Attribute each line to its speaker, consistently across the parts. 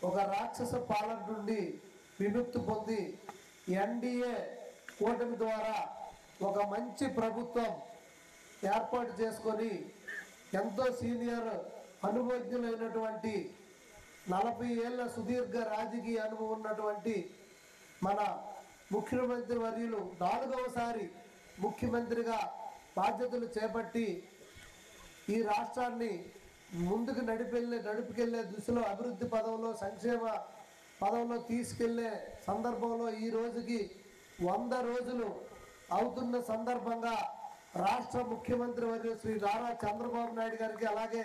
Speaker 1: ఒక రాక్షస పాలన నుండి విముక్తి పొంది ఎన్డీఏ కూటమి ద్వారా ఒక మంచి ప్రభుత్వం ఏర్పాటు చేసుకొని ఎంతో సీనియర్ అనుభవజ్ఞులైనటువంటి 40 ఏళ్ల సుదీర్ఘ రాజకీయ అనుభవం ఉన్నటువంటి మన ముఖ్యమంత్రి వర్యులు 4వసారి ముఖ్యమంత్రిగా బాధ్యతలు చేపట్టి ఈ రాష్ట్రాన్ని ముందుకు నడిపికెళ్లే దిశలో అభివృద్ధి పదంలో సంక్షేమ పదంలో తీసుకెళ్లే సందర్భంలో ఈ రోజుకి 100 రోజులు అవుతున్న సందర్భంగా రాష్ట్ర ముఖ్యమంత్రి వర్యులు శ్రీ నారా చంద్రబాబు నాయుడు గారికి అలాగే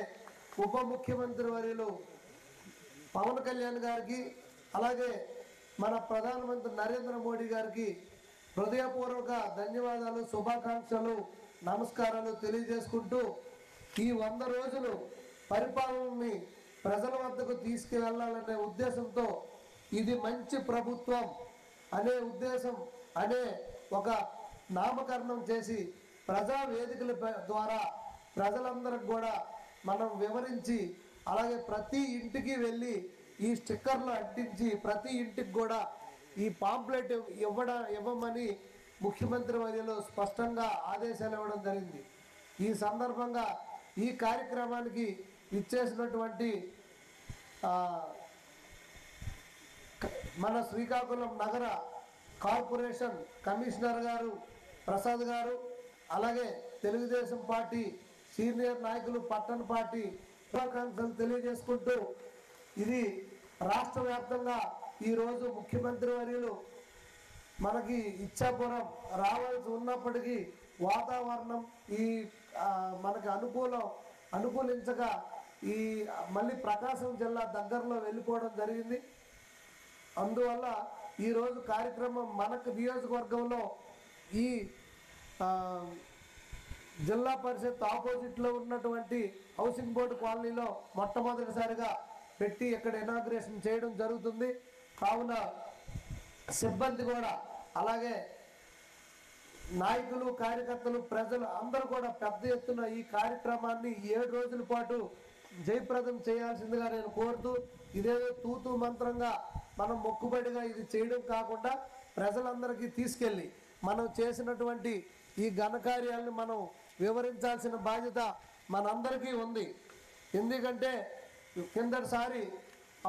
Speaker 1: ఉప ముఖ్యమంత్రి వర్యులు పవన్ కళ్యాణ్ గారికి అలాగే మన ప్రధానమంత్రి నరేంద్ర మోడీ గారికి హృదయపూర్వక ధన్యవాదాలు శుభాకాంక్షలు నమస్కారాలు తెలియజేసుకుంటూ ఈ 100 రోజులు పరిపాలనని ప్రజల వద్దకు తీసుకువెళ్ళాలనే ఉద్దేశంతో ఇది మంచి ప్రభుత్వం అనే ఉద్దేశం అనే ఒక నామకరణం చేసి ప్రజా వేదికల ద్వారా ప్రజలందరికి కూడా మనం వివరించి అలాగే ప్రతి ఇంటికి వెళ్ళి ఈ స్టిక్కర్లు అంటించి ప్రతి ఇంటికి కూడా ఈ పాంప్లెట్ ఇవ్వమని ముఖ్యమంత్రి వర్యులు స్పష్టంగా ఆదేశాలు ఇవ్వడం జరిగింది. ఈ సందర్భంగా ఈ కార్యక్రమానికి ఇచ్చేసినటువంటి మన శ్రీకాకుళం నగర కార్పొరేషన్ కమిషనర్ గారు ప్రసాద్ గారు అలాగే తెలుగుదేశం పార్టీ సీనియర్ నాయకులు పట్టణ పార్టీ శుభాకాంక్షలు తెలియజేసుకుంటూ ఇది రాష్ట్ర వ్యాప్తంగా ఈరోజు ముఖ్యమంత్రి వర్యులు మనకి ఇచ్చాపురం రావాల్సి ఉన్నప్పటికీ వాతావరణం ఈ మనకి అనుకూలించగా ఈ మళ్ళీ ప్రకాశం జిల్లా దగ్గరలో వెళ్ళిపోవడం జరిగింది. అందువల్ల ఈరోజు కార్యక్రమం మనకు నియోజకవర్గంలో ఈ జిల్లా పరిషత్ ఆపోజిట్లో ఉన్నటువంటి హౌసింగ్ బోర్డు కాలనీలో మొట్టమొదటిసారిగా పెట్టి ఇక్కడ ఇనాగ్రేషన్ చేయడం జరుగుతుంది. కావున సిబ్బంది కూడా అలాగే నాయకులు కార్యకర్తలు ప్రజలు అందరూ కూడా పెద్ద ఎత్తున ఈ కార్యక్రమాన్ని 7 రోజుల పాటు జయప్రదం చేయాల్సిందిగా నేను కోరుతూ ఇదేదో తూతూ మంత్రంగా మనం మొక్కుబడిగా ఇది చేయడం కాకుండా ప్రజలందరికీ తీసుకెళ్ళి మనం చేసినటువంటి ఈ ఘనకార్యాలను మనం వివరించాల్సిన బాధ్యత మనందరికీ ఉంది. ఎందుకంటే కిందటిసారి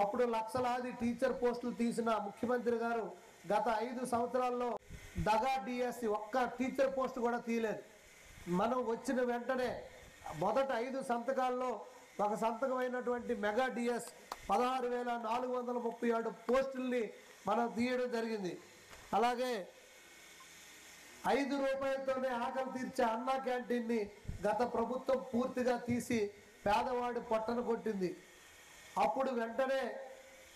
Speaker 1: అప్పుడు లక్షలాది టీచర్ పోస్టులు తీసిన ముఖ్యమంత్రి గారు గత 5 సంవత్సరాల్లో దగా డిఎస్సి ఒక్క టీచర్ పోస్ట్ కూడా తీయలేదు. మనం వచ్చిన వెంటనే మొదట 5 సంతకాల్లో ఒక సంతకమైనటువంటి మెగా డిఎస్ 16,437 పోస్టుల్ని మనం తీయడం జరిగింది. అలాగే 5 రూపాయలతోనే ఆకలి తీర్చే అన్నా క్యాంటీన్ని గత ప్రభుత్వం పూర్తిగా తీసి పేదవాడి పొట్టను కొట్టింది. అప్పుడు వెంటనే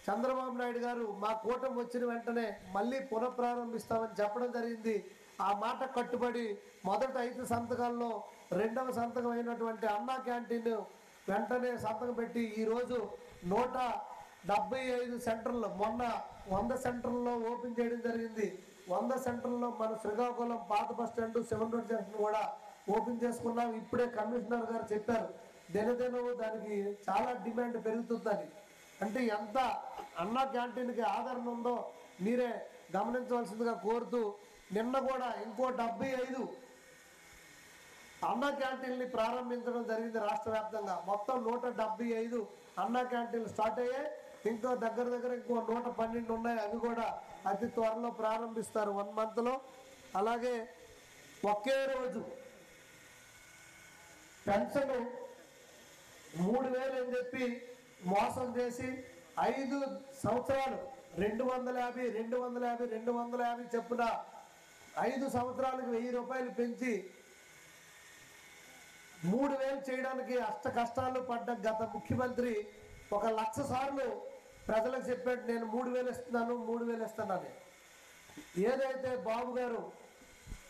Speaker 1: చంద్రబాబు నాయుడు గారు మా కూటమి వచ్చిన వెంటనే మళ్ళీ పునఃప్రారంభిస్తామని చెప్పడం జరిగింది. ఆ మాట కట్టుబడి మొదట 5 సంతకాల్లో 2వ సంతకం అయినటువంటి అన్నా క్యాంటీన్ వెంటనే సంతకం పెట్టి ఈరోజు 175 సెంటర్లు మొన్న 100 సెంటర్లలో ఓపెన్ చేయడం జరిగింది. 100 సెంటర్లలో మన శ్రీకాకుళం పాత బస్ స్టాండ్ 7 రోడ్ జంక్షన్ కూడా ఓపెన్ చేసుకున్నాం. ఇప్పుడే కమిషనర్ గారు చెప్పారు దినదినము దానికి చాలా డిమాండ్ పెరుగుతుందని. అంటే ఎంత అన్నా క్యాంటీన్కి ఆదరణ ఉందో మీరే గమనించవలసిందిగా కోరుతూ నిన్న కూడా ఇంకో 75 అన్నా క్యాంటీన్ని ప్రారంభించడం జరిగింది. రాష్ట్ర వ్యాప్తంగా మొత్తం 175 అన్నా క్యాంటీన్లు స్టార్ట్ అయ్యాయి. ఇంకో దగ్గర ఇంకో 112 ఉన్నాయి. అవి కూడా అతి త్వరలో ప్రారంభిస్తారు 1 మంత్లో. అలాగే ఒకే రోజు పెన్షన్ 3,000 అని చెప్పి మోసం చేసి 5 సంవత్సరాలు 250 చెప్పున 5 సంవత్సరాలకు 1,000 రూపాయలు పెంచి 3,000 చేయడానికి అష్ట కష్టాలు పడ్డ గత ముఖ్యమంత్రి 1,00,000 సార్లు ప్రజలకు చెప్పాడు నేను 3,000 ఇస్తున్నాను. ఏదైతే బాబు గారు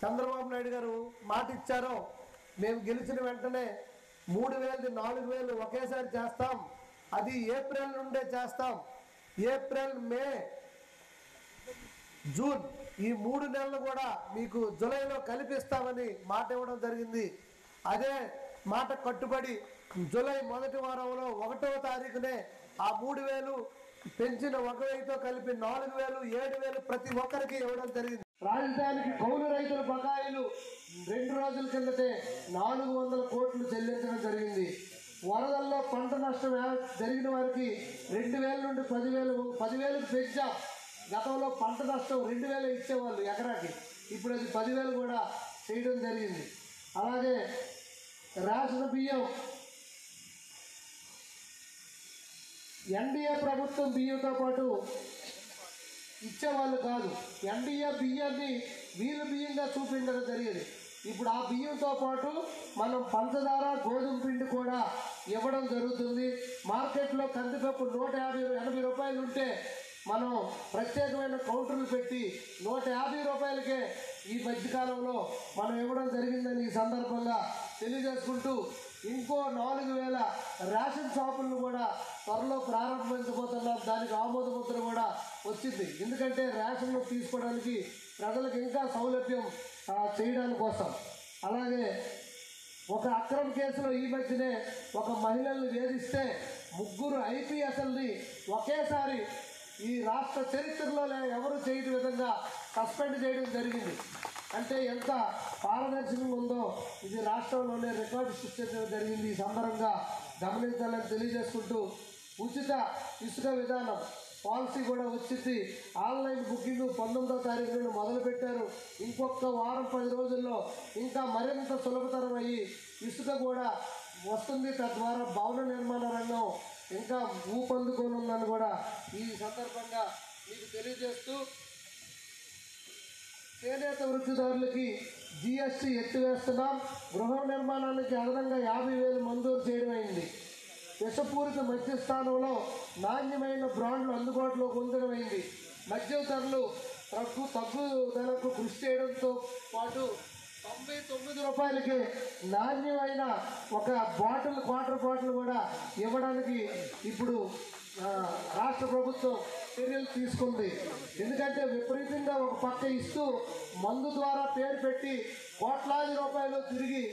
Speaker 1: చంద్రబాబు నాయుడు గారు మాట ఇచ్చారో మేము గెలిచిన వెంటనే 3,000 4,000 ఒకేసారి చేస్తాం, అది ఏప్రిల్ నుండే చేస్తాం. ఏప్రిల్ మే జూన్ ఈ 3 నెలలు కూడా మీకు జూలైలో కల్పిస్తామని మాట ఇవ్వడం జరిగింది. అదే మాట కట్టుబడి జూలై మొదటి వారంలో 1వ తారీఖునే ఆ 3,000 పెంచిన 1,000తో కలిపి 4,000, 7,000 ప్రతి ఒక్కరికి ఇవ్వడం జరిగింది. రాజధానికి కౌలు రైతుల బకాయిలు 2 రోజుల కిందటే 400 కోట్లు చెల్లించడం జరిగింది. వరదల్లో పంట నష్టం జరిగిన వారికి 2,000 నుండి 10,000కు పెంచాం. గతంలో పంట నష్టం 2,000 ఇచ్చేవాళ్ళు ఎకరాకి, ఇప్పుడు అది 10,000 కూడా చేయడం జరిగింది. అలాగే రేషన్ బియ్యం ఎన్డీఏ ప్రభుత్వం బియ్యంతో పాటు ఇచ్చేవాళ్ళు కాదు, ఎన్డీఏ బియ్యాన్ని వీళ్ళు బియ్యంగా చూపించడం జరిగేది. ఇప్పుడు ఆ బియ్యంతో పాటు మనం పంచదార, గోధుమ పిండి కూడా ఇవ్వడం జరుగుతుంది. మార్కెట్లో కందిపప్పు 180 రూపాయలు ఉంటే మనం ప్రత్యేకమైన కౌంటర్లు పెట్టి 150 రూపాయలకే ఈ మధ్యకాలంలో మనం ఇవ్వడం జరిగిందని ఈ సందర్భంగా తెలియజేసుకుంటూ, ఇంకో 4,000 రేషన్ షాపులను కూడా త్వరలో ప్రారంభించబోతున్నాం. దానికి ఆమోద ముద్ర కూడా వచ్చింది. ఎందుకంటే రేషన్ తీసుకోవడానికి ప్రజలకు ఇంకా సౌలభ్యం చేయడానికి కోసం. అలాగే ఒక అక్రమ కేసులో ఈ మధ్యనే ఒక మహిళల్ని వేధిస్తే 3 IPSల్ని ఒకేసారి ఈ రాష్ట్ర చరిత్రలో ఎవరు చేయని విధంగా సస్పెండ్ చేయడం జరిగింది. అంటే ఎంత పారదర్శకంగా ఉందో ఇది రాష్ట్రంలోనే రికార్డు సృష్టించడం జరిగింది. ఈ సందర్భంగా గమనించాలని తెలియజేసుకుంటూ, ఉచిత ఇసుక విధానం పాలసీ కూడా వచ్చింది. ఆన్లైన్ బుకింగ్ 19వ తారీఖు నుండి మొదలుపెట్టారు. ఇంకొక వారం 10 రోజుల్లో ఇంకా మరింత సులభతరం అయ్యి ఇసుక కూడా వస్తుంది. తద్వారా భవన నిర్మాణ రంగం ఇంకా ఊపందుకోనుందని కూడా ఈ సందర్భంగా మీకు తెలియజేస్తూ, చేనేత వృత్తిదారులకి GST ఎత్తివేస్తున్నాం. గృహ నిర్మాణానికి అదనంగా 50,000 మంజూరు చేయడమైంది. విషపూరిత మద్య స్థానంలో నాణ్యమైన బ్రాండ్లు అందుబాటులోకి ఉంచడమైంది. మద్యం ధరలు తగ్గుదలకు కృషి చేయడంతో పాటు 99 రూపాయలకి నాణ్యమైన ఒక క్వార్టర్ బాటిల్ కూడా ఇవ్వడానికి ఇప్పుడు రాష్ట్ర ప్రభుత్వం చర్యలు తీసుకుంది. ఎందుకంటే విపరీతంగా ఒక పక్క ఇస్తూ మందు ద్వారా పేరు పెట్టి కోట్లాది రూపాయలు తిరిగి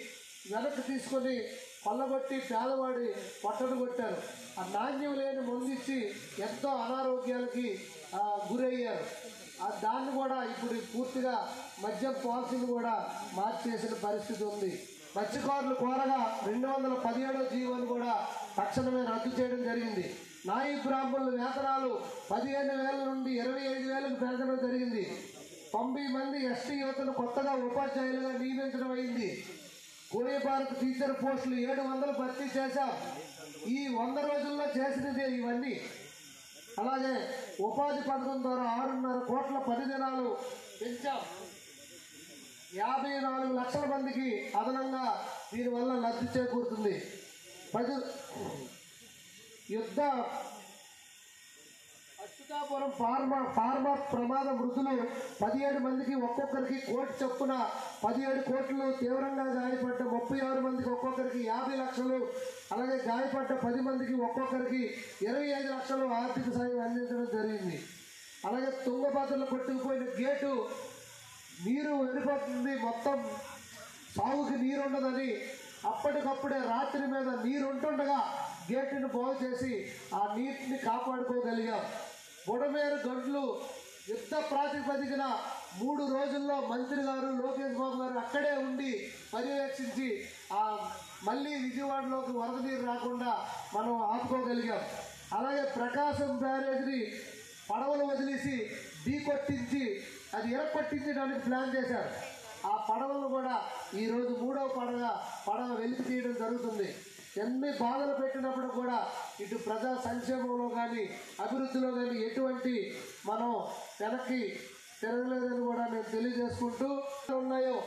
Speaker 1: వెనక్కి తీసుకొని కొల్లగొట్టి పేదవాడి పొట్టను కొట్టారు. ఆ నాణ్యం లేని మందు ఇచ్చి ఎంతో అనారోగ్యాలకి గురయ్యారు. దాన్ని కూడా ఇప్పుడు పూర్తిగా మద్యం పాలసీని కూడా మార్చేసిన పరిస్థితి ఉంది. మత్స్యకారులు కోరగా 217వ జీవోను కూడా తక్షణమే రద్దు చేయడం జరిగింది. నాయి బ్రాహ్మణుల వేతనాలు 15,000 నుండి 25,000కు పెంచడం జరిగింది. 90 మంది ST యువతను కొత్తగా ఉపాధ్యాయులుగా నియమించడం అయింది. కోయ భారత్ టీచర్ పోస్టులు 700 భర్తీ చేశాం. ఈ 100 రోజుల్లో చేసినదే ఇవన్నీ. అలాగే ఉపాధి పథకం ద్వారా 6.5 కోట్ల 10 దినాలు పెంచాం. 54 లక్షల మందికి అదనంగా దీనివల్ల లబ్ధి చేకూరుతుంది. అచ్యుతాపురం ఫార్మా ప్రమాద మృతులు 17 మందికి ఒక్కొక్కరికి కోటి చొప్పున 17 కోట్లు, తీవ్రంగా గాయపడ్డ 36 మందికి ఒక్కొక్కరికి 50 లక్షలు, అలాగే గాయపడ్డ 10 మందికి ఒక్కొక్కరికి 25 లక్షలు ఆర్థిక సాయం అందించడం జరిగింది. అలాగే తుంగభద్రలో కొట్టుకుపోయిన గేటు నీరు వెళ్ళిపోతుంది, మొత్తం సాగుకి నీరు ఉండదని అప్పటికప్పుడే రాత్రి మీద నీరు ఉంటుండగా గేటును బాగు చేసి ఆ నీటిని కాపాడుకోగలిగాం. బుడమేరు గంటలు యుద్ధ ప్రాతిపదికన 3 రోజుల్లో మంత్రి గారు లోకేష్ బాబు గారు అక్కడే ఉండి పర్యవేక్షించి మళ్ళీ విజయవాడలోకి వరద నీరు రాకుండా మనం ఆపుకోగలిగాం. అలాగే ప్రకాశం బ్యారేజ్ని పడవలు వదిలేసి కొట్టించి అది ఎరపట్టించడానికి ప్లాన్ చేశారు. ఆ పడవలను కూడా ఈరోజు 3వ పడవ వెలికి తీయడం జరుగుతుంది. ఎన్ని బాధలు పెట్టినప్పుడు కూడా ఇటు ప్రజా సంక్షేమంలో కానీ అభివృద్ధిలో కానీ ఎటువంటి మనం వెనక్కి తిరగలేదని కూడా నేను తెలియజేసుకుంటూ ఉన్నాయో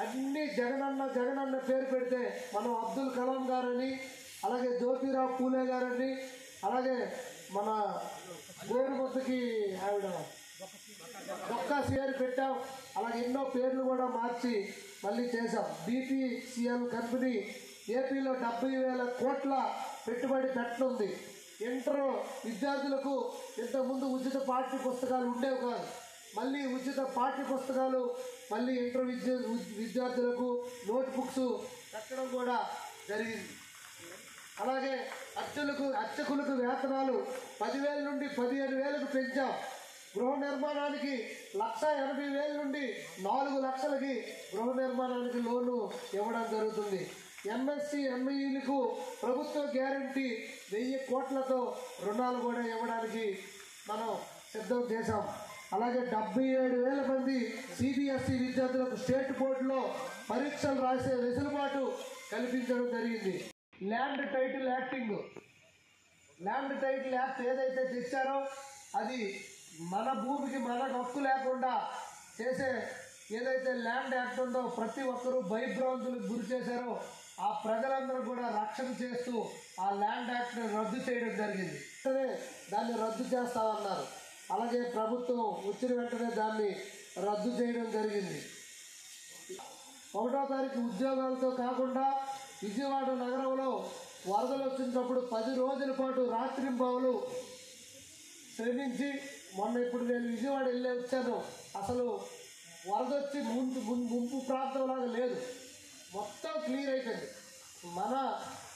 Speaker 1: అన్ని జగనన్న పేరు పెడితే మనం అబ్దుల్ కలాం గారని, అలాగే జ్యోతిరావు పూలే గారని, అలాగే మన గోరుముద్దకి ఆవిడ ఒక్క పేరు పెట్టాం. అలాగే ఎన్నో పేర్లు కూడా మార్చి మళ్ళీ చేశాం. BPCL కంపెనీ ఏపీలో 70,000 కోట్ల పెట్టుబడి పెట్టనుంది. ఇంటర్ విద్యార్థులకు ఇంతకుముందు ఉచిత పాఠ్య పుస్తకాలు ఉండేవి కాదు. మళ్ళీ ఉచిత పాఠ్య పుస్తకాలు మళ్ళీ ఇంటర్ విద్యార్థులకు నోట్ బుక్స్ పెట్టడం కూడా జరిగింది. అలాగే అర్చకులకు వేతనాలు 10,000 నుండి 15,000కు పెంచాం. గృహ నిర్మాణానికి 1,80,000 నుండి 4 లక్షలకి గృహ నిర్మాణానికి లోను ఇవ్వడం జరుగుతుంది. ఎంఎస్సి ఎంఈలకు ప్రభుత్వ గ్యారంటీ 1000 కోట్లతో రుణాలు కూడా ఇవ్వడానికి మనం సిద్ధం చేశాం. అలాగే 77,000 మంది సిబిఎస్ఈ విద్యార్థులకు స్టేట్ బోర్డులో పరీక్షలు రాసే వెసులుబాటు కల్పించడం జరిగింది. ల్యాండ్ టైటిల్ యాక్ట్ ఏదైతే తెచ్చారో అది మన భూమికి మనకు హక్కు లేకుండా చేసే ఏదైతే ల్యాండ్ యాక్ట్ ఉందో ప్రతి ఒక్కరూ భయభ్రాంతులకు గురి చేశారో ఆ ప్రజలందరూ కూడా రక్షణ చేస్తూ ఆ ల్యాండ్ యాక్ట్ని రద్దు చేయడం జరిగింది. దాన్ని రద్దు చేస్తామన్నారు. అలాగే ప్రభుత్వం వచ్చిన వెంటనే దాన్ని రద్దు చేయడం జరిగింది. 1వ తారీఖు ఉద్యోగాలతో కాకుండా విజయవాడ నగరంలో వరదలు వచ్చినప్పుడు 10 రోజుల పాటు రాత్రింబవలు శ్రమించి ఇప్పుడు నేను విజయవాడ వెళ్ళి వచ్చాను. అసలు వరద వచ్చి ముంపు ప్రాంతంలాగా లేదు, మొత్తం క్లియర్ అయిపోయింది. మన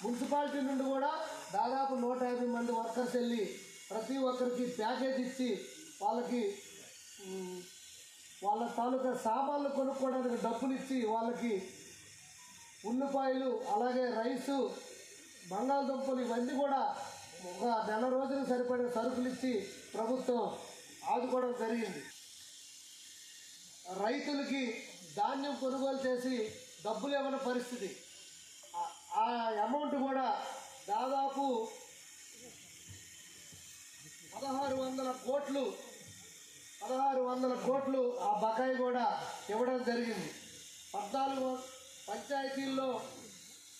Speaker 1: మున్సిపాలిటీ నుండి కూడా దాదాపు 150 మంది వర్కర్స్ వెళ్ళి ప్రతి ఒక్కరికి ప్యాకేజ్ ఇచ్చి వాళ్ళ తాలూకా సామాన్లు కొనుక్కోవడానికి డబ్బులు ఇచ్చి వాళ్ళకి ఉల్లిపాయలు అలాగే రైసు బంగాళదుంపలు ఇవన్నీ కూడా ఒక నెల రోజులు సరిపడే సరుకులు ఇచ్చి ప్రభుత్వం ఆదుకోవడం జరిగింది. రైతులకి ధాన్యం కొనుగోలు చేసి డబ్బులు ఇవ్వని పరిస్థితి. ఆ అమౌంట్ కూడా దాదాపు 1,600 కోట్లు ఆ బకాయి కూడా ఇవ్వడం జరిగింది. 14 పంచాయతీల్లో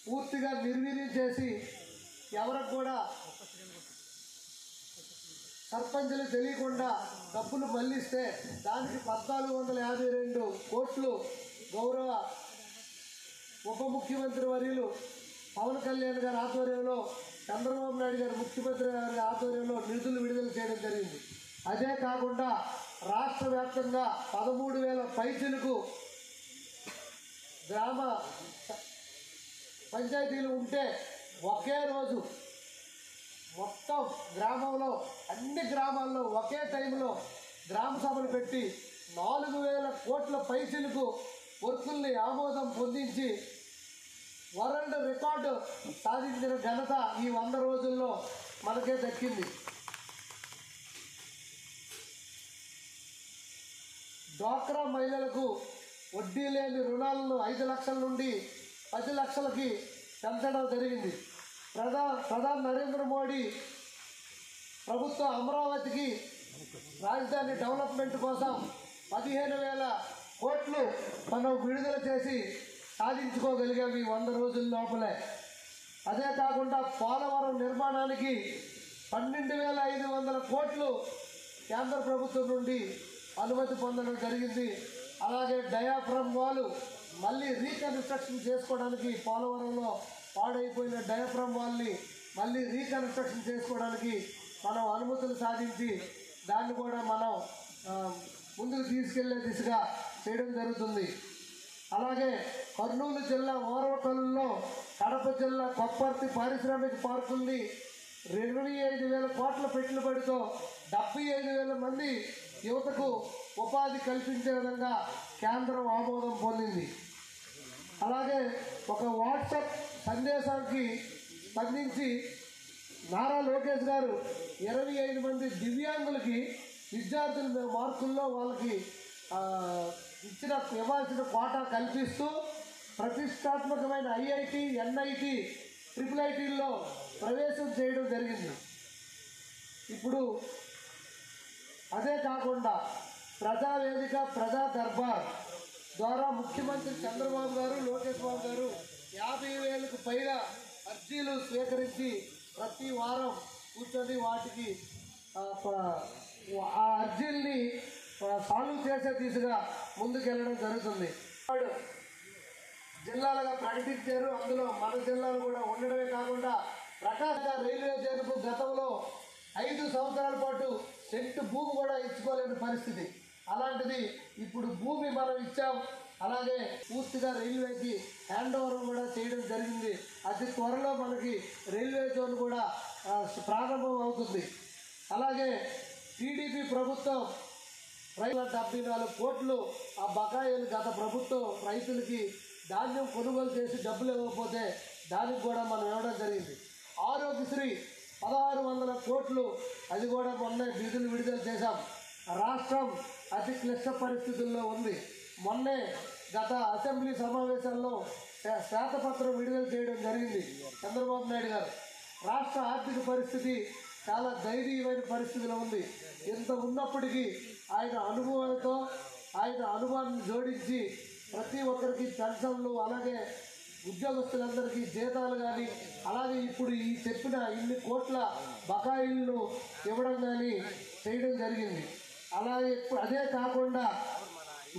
Speaker 1: పూర్తిగా నిర్వీర్యం చేసి ఎవరికి కూడా సర్పంచులు తెలియకుండా డబ్బులు మళ్లిస్తే దానికి 1,452 కోట్లు గౌరవ ఉప ముఖ్యమంత్రి వర్యులు పవన్ కళ్యాణ్ గారి ఆధ్వర్యంలో, చంద్రబాబు నాయుడు గారు ముఖ్యమంత్రి గారి ఆధ్వర్యంలో నిధులు విడుదల చేయడం జరిగింది. అదే కాకుండా రాష్ట్ర వ్యాప్తంగా 13,000 పైచీలకు గ్రామ పంచాయతీలు ఉంటే ఒకే రోజు మొత్తం గ్రామంలో అన్ని గ్రామాల్లో ఒకే టైంలో గ్రామ సభలు పెట్టి 4,000 కోట్ల పైసలకు వర్కుల్ని ఆమోదం పొందించి వరల్డ్ రికార్డు సాధించిన ఘనత ఈ 100 రోజుల్లో మనకే దక్కింది. డ్వాక్రా మహిళలకు వడ్డీ లేని రుణాలను 5 లక్షల నుండి 10 లక్షలకి పెంచడం జరిగింది. ప్రధాని నరేంద్ర మోడీ ప్రభుత్వం అమరావతికి రాజధాని డెవలప్మెంట్ కోసం 15,000 కోట్లు మనం విడుదల చేసి సాధించుకోగలిగాం ఈ 100 రోజుల లోపలే. అదే కాకుండా పోలవరం నిర్మాణానికి 12,500 కోట్లు కేంద్ర ప్రభుత్వం నుండి అనుమతి పొందడం జరిగింది. అలాగే డయాఫ్రమ్ వాల్ మళ్ళీ రీకన్స్ట్రక్షన్ చేసుకోవడానికి పోలవరంలో పాడైపోయిన డయాఫ్రమ్ వాల్ని మళ్ళీ రీకన్స్ట్రక్షన్ చేసుకోవడానికి మనం అనుమతులు సాధించి దాన్ని కూడా మనం ముందుకు తీసుకెళ్లే దిశగా చేయడం జరుగుతుంది. అలాగే కర్నూలు జిల్లా ఓరవకల్లులో, కడప జిల్లా కొప్పర్తి పారిశ్రామిక పార్కుల్ని 25,000 కోట్ల పెట్టుబడితో 75,000 మంది యువతకు ఉపాధి కల్పించే విధంగా కేంద్రం ఆమోదం పొందింది. అలాగే ఒక వాట్సాప్ సందేశానికి స్పందించి నారా లోకేష్ గారు 25 మంది దివ్యాంగులకి విద్యార్థుల మార్కుల్లో వాళ్ళకి ఇవ్వాల్సిన కోటా కల్పిస్తూ ప్రతిష్టాత్మకమైన ఐఐటి, ఎన్ఐటి, IIITల్లో ప్రవేశం చేయడం జరిగింది. ఇప్పుడు అదే కాకుండా ప్రజావేదిక, ప్రజా దర్బార్ ద్వారా ముఖ్యమంత్రి చంద్రబాబు గారు, లోకేష్ బాబు గారు 50,000కు పైగా అర్జీలు స్వీకరించి ప్రతి వారం కూర్చొని వాటికి ఆ అర్జీల్ని సాల్వ్ చేసే దిశగా ముందుకెళ్ళడం జరుగుతుంది. జిల్లాలుగా ప్రకటించారు. అందులో మన జిల్లాలు కూడా ఉండడమే కాకుండా ప్రకాశ రైల్వే జోన్కు గతంలో 5 సంవత్సరాల పాటు సెంటు భూమి కూడా ఇచ్చుకోలేని పరిస్థితి. అలాంటిది ఇప్పుడు భూమి మనం ఇచ్చాం. అలాగే పూర్తిగా రైల్వేకి హ్యాండ్ ఓవర్ కూడా చేయడం జరిగింది. అతి త్వరలో మనకి రైల్వే జోన్ కూడా ప్రారంభం అవుతుంది. అలాగే టీడీపీ ప్రభుత్వం 74 కోట్లు ఆ బకాయిలు గత ప్రభుత్వం రైతులకి ధాన్యం కొనుగోలు చేసి డబ్బులు ఇవ్వకపోతే దానికి కూడా మనం ఇవ్వడం జరిగింది. ఆరోగ్యశ్రీ 1600 కోట్లు అది కూడా మొన్న నిధులు విడుదల చేశాం. రాష్ట్రం అతి క్లిష్ట పరిస్థితుల్లో ఉంది. మొన్నే గత అసెంబ్లీ సమావేశాల్లో శ్వేతపత్రం విడుదల చేయడం జరిగింది చంద్రబాబు నాయుడు గారు. రాష్ట్ర ఆర్థిక పరిస్థితి చాలా దయనీయమైన పరిస్థితిలో ఉంది. ఇంత ఉన్నప్పటికీ ఆయన అనుభవాన్ని జోడించి ప్రతి ఒక్కరికి పెన్షన్లు, అలాగే ఉద్యోగస్తులందరికీ జీతాలు కానీ, అలాగే ఇప్పుడు ఈ చెప్పిన ఇన్ని కోట్ల బకాయిలను ఇవ్వడం కానీ చేయడం జరిగింది. అలాగే ఇప్పుడు అదే కాకుండా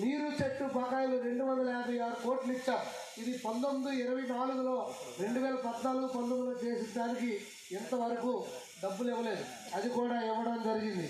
Speaker 1: నీరు చెట్టు బకాయిలు 256 కోట్లు ఇచ్చాం. ఇది 1924లో 2014-19లో చేసిన దానికి ఇంతవరకు డబ్బులు ఇవ్వలేదు, అది కూడా ఇవ్వడం జరిగింది.